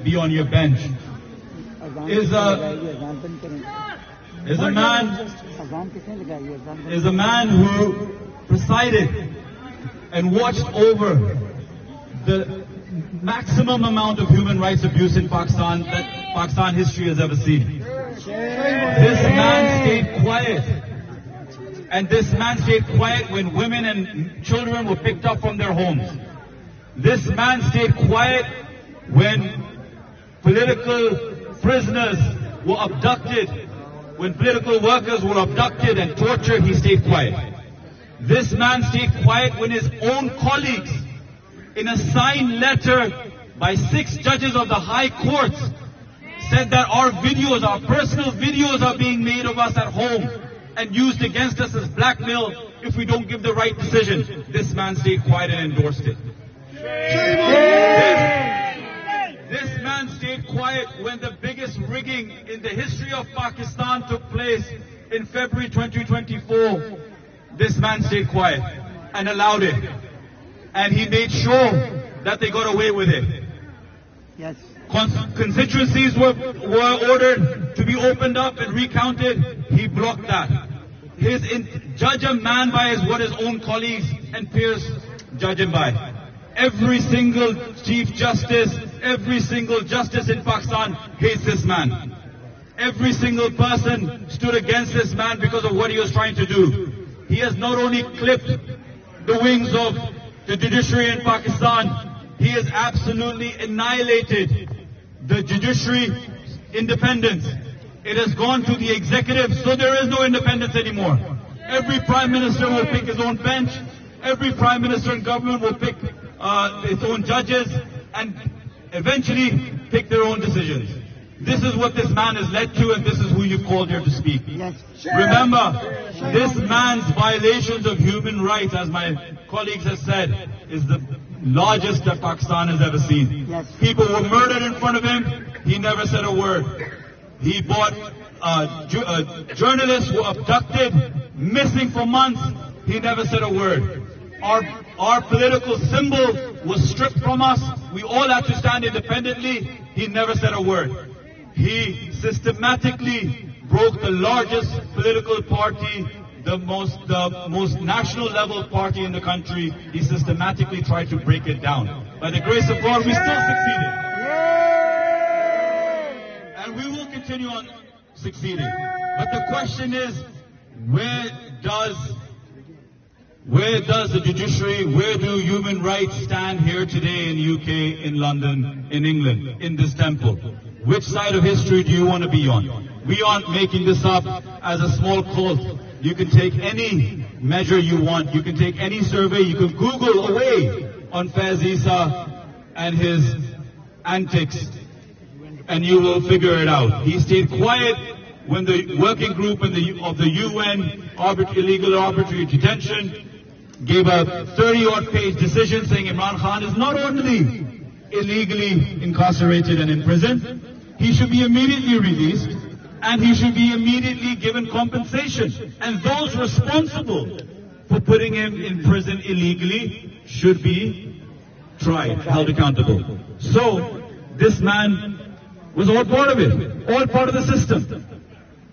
be on your bench is a man who presided and watched over the maximum amount of human rights abuse in Pakistan that Pakistan history has ever seen. This man stayed quiet. And this man stayed quiet when women and children were picked up from their homes. This man stayed quiet when political prisoners were abducted, when political workers were abducted and tortured. He stayed quiet. This man stayed quiet when his own colleagues, in a signed letter by 6 judges of the high courts, said that our videos, our personal videos are being made of us at home and used against us as blackmail if we don't give the right decision. This man stayed quiet and endorsed it. This man stayed quiet when the biggest rigging in the history of Pakistan took place in February 2024. This man stayed quiet and allowed it. And he made sure that they got away with it. Yes. Constituencies were ordered to be opened up and recounted. He blocked that. Judge a man by what his own colleagues and peers judge him by. Every single Chief Justice, every single justice in Pakistan hates this man. Every single person stood against this man because of what he was trying to do. He has not only clipped the wings of the judiciary in Pakistan, he has absolutely annihilated the judiciary independence. It has gone to the executive, so there is no independence anymore. Every prime minister will pick his own bench. Every prime minister and government will pick its own judges and eventually pick their own decisions. This is what this man has led to, and this is who you called here to speak. Yes. Remember, this man's violations of human rights, as my colleagues have said, is the largest that Pakistan has ever seen. Yes. People were murdered in front of him. He never said a word. He bought journalists were abducted, missing for months. He never said a word. Our political symbol was stripped from us. We all had to stand independently. He never said a word. He systematically broke the largest political party, the most national level party in the country. He systematically tried to break it down. By the grace of God, we still succeeded. And we will continue on succeeding. But the question is, where does the judiciary, where do human rights stand here today in the UK, in London, in England, in this temple? Which side of history do you want to be on? We aren't making this up as a small cult. You can take any measure you want. You can take any survey. You can Google away on Qazi Isa and his antics, and you will figure it out. He stayed quiet when the working group of the UN illegal arbitrary detention gave a 30-odd page decision saying Imran Khan is not only illegally incarcerated and in prison, he should be immediately released and he should be immediately given compensation. And those responsible for putting him in prison illegally should be tried, held accountable. So this man was all part of it, all part of the system.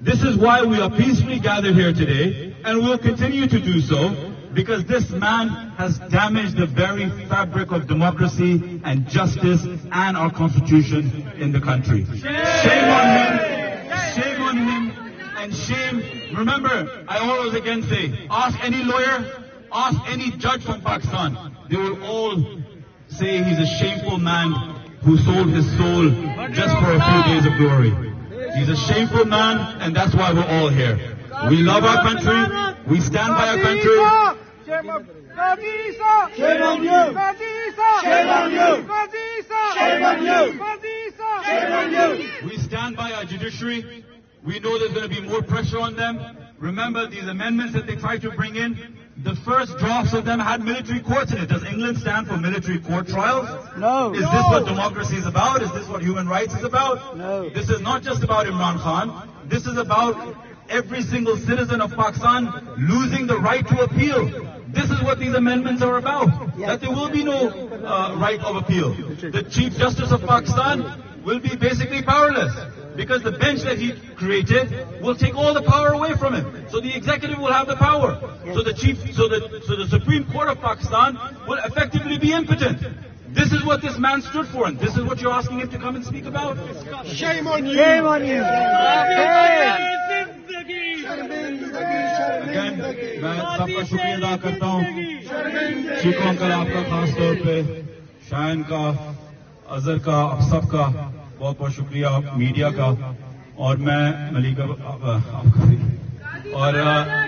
This is why we are peacefully gathered here today, and we'll continue to do so, because this man has damaged the very fabric of democracy and justice and our constitution in the country. Shame on him, and shame. Remember, I always again say, ask any lawyer, ask any judge from Pakistan. They will all say he's a shameful man who sold his soul just for a few days of glory. He's a shameful man, and that's why we're all here. We love our country. We stand by our country. Shame on Qazi Isa! Shame on you! Qazi Isa! Shame on you! Qazi Isa! Shame on you! Qazi Isa! Shame on you! We stand by our judiciary. We know there's going to be more pressure on them. Remember these amendments that they tried to bring in? The first drafts of them had military courts in it. Does England stand for military court trials? No. Is this what democracy is about? Is this what human rights is about? No. This is not just about Imran Khan. This is about every single citizen of Pakistan losing the right to appeal. This is what these amendments are about. That there will be no right of appeal. The Chief Justice of Pakistan will be basically powerless, because the bench that he created will take all the power away from him. So the executive will have the power. So the Supreme Court of Pakistan will effectively be impotent. This is what this man stood for, and this is what you're asking him to come and speak about? Shame on you! Shame on you! Again, मैं सबका शुक्रिया अदा करता हूँ. Chikoo uncle आपका खास तौर पे, शायन का, अजहर का, आप सबका बहुत बहुत शुक्रिया, मीडिया का, और मैं मलिका और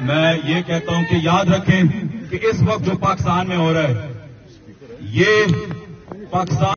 मैं ये कहता हूँ कि याद रखें कि इस वक्त जो पाकिस्तान में हो रहा है, ये पाकिस्तान